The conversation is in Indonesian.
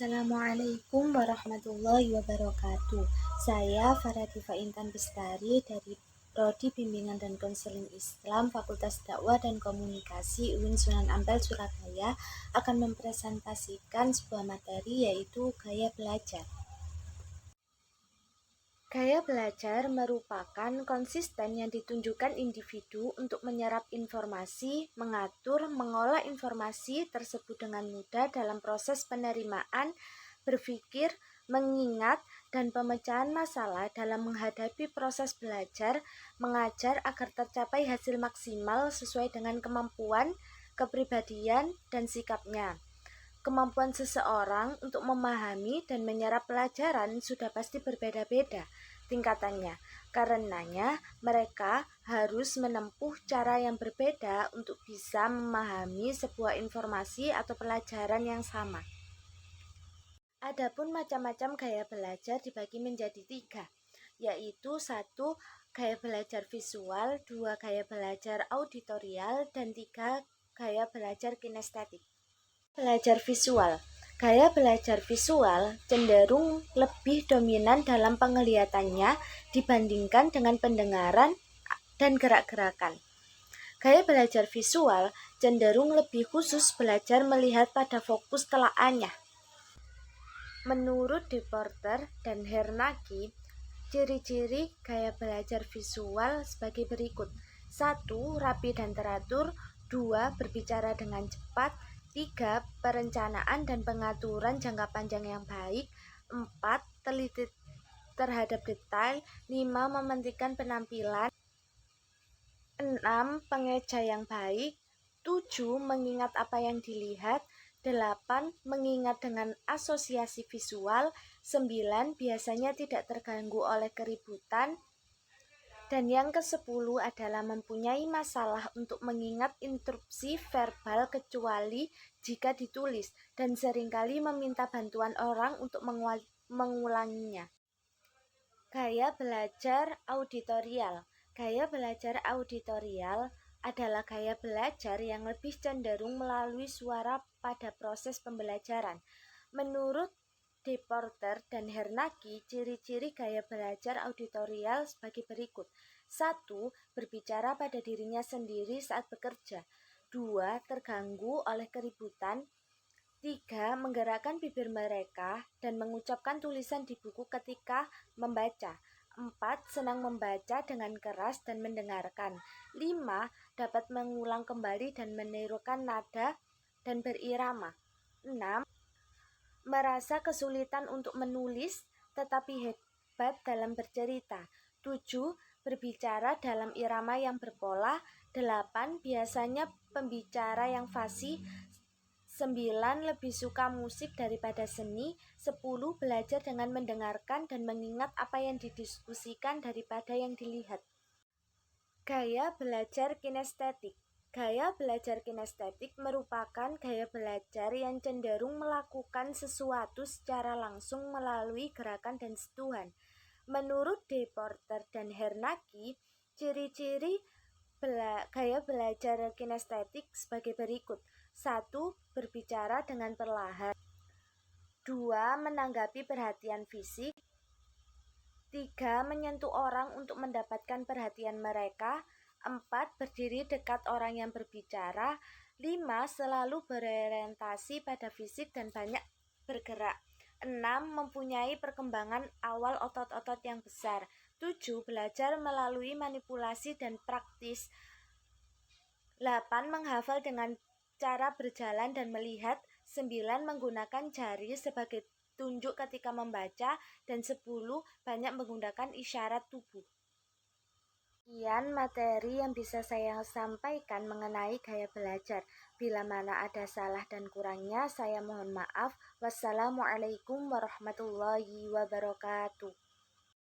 Assalamualaikum warahmatullahi wabarakatuh. Saya Faradifa Intan Bestari dari Prodi Bimbingan dan Konseling Islam Fakultas Dakwah dan Komunikasi UIN Sunan Ampel Surabaya akan mempresentasikan sebuah materi yaitu gaya belajar. Gaya belajar merupakan konsisten yang ditunjukkan individu untuk menyerap informasi, mengatur, mengolah informasi tersebut dengan mudah dalam proses penerimaan, berpikir, mengingat, dan pemecahan masalah dalam menghadapi proses belajar, mengajar agar tercapai hasil maksimal sesuai dengan kemampuan, kepribadian, dan sikapnya. Kemampuan seseorang untuk memahami dan menyerap pelajaran sudah pasti berbeda-beda tingkatannya. Karenanya, mereka harus menempuh cara yang berbeda untuk bisa memahami sebuah informasi atau pelajaran yang sama. Adapun macam-macam gaya belajar dibagi menjadi 3, yaitu 1. Gaya belajar visual, 2. Gaya belajar auditorial, dan 3. Gaya belajar kinestetik. Belajar visual. Gaya belajar visual cenderung lebih dominan dalam penglihatannya dibandingkan dengan pendengaran dan gerak-gerakan. Gaya belajar visual cenderung lebih khusus belajar melihat pada fokus telaahnya. Menurut Deporter dan Hernaki, ciri-ciri gaya belajar visual sebagai berikut. 1. Rapi dan teratur. 2. Berbicara dengan cepat. 3. Perencanaan dan pengaturan jangka panjang yang baik. 4. Teliti terhadap detail. 5. Mementingkan penampilan. 6. Pengeja yang baik. 7. Mengingat apa yang dilihat. 8. Mengingat dengan asosiasi visual. 9. Biasanya tidak terganggu oleh keributan. Dan yang ke-10 adalah mempunyai masalah untuk mengingat instruksi verbal kecuali jika ditulis dan seringkali meminta bantuan orang untuk mengulanginya. Gaya belajar auditorial. Gaya belajar auditorial adalah gaya belajar yang lebih cenderung melalui suara pada proses pembelajaran. Menurut Deporter dan Hernaki, ciri-ciri gaya belajar auditorial sebagai berikut. 1. Berbicara pada dirinya sendiri saat bekerja. 2. Terganggu oleh keributan. 3. Menggerakkan bibir mereka dan mengucapkan tulisan di buku ketika membaca. 4. Senang membaca dengan keras dan mendengarkan. 5. Dapat mengulang kembali dan menirukan nada dan berirama. 6. Merasa kesulitan untuk menulis tetapi hebat dalam bercerita. 7. Berbicara dalam irama yang berpola. 8. Biasanya pembicara yang fasih. 9. Lebih suka musik daripada seni. 10. Belajar dengan mendengarkan dan mengingat apa yang didiskusikan daripada yang dilihat. Gaya belajar kinestetik. Gaya belajar kinestetik merupakan gaya belajar yang cenderung melakukan sesuatu secara langsung melalui gerakan dan sentuhan. Menurut Deporter dan Hernaki, ciri-ciri gaya belajar kinestetik sebagai berikut. 1. Berbicara dengan perlahan. 2. Menanggapi perhatian fisik. 3. Menyentuh orang untuk mendapatkan perhatian mereka. 4. Berdiri dekat orang yang berbicara. 5. Selalu berorientasi pada fisik dan banyak bergerak. 6. Mempunyai perkembangan awal otot-otot yang besar. 7. Belajar melalui manipulasi dan praktis. 8. Menghafal dengan cara berjalan dan melihat. 9. Menggunakan jari sebagai tunjuk ketika membaca. Dan 10. Banyak menggunakan isyarat tubuh. Sekian materi yang bisa saya sampaikan mengenai gaya belajar. Bila mana ada salah dan kurangnya, saya mohon maaf. Wassalamualaikum warahmatullahi wabarakatuh.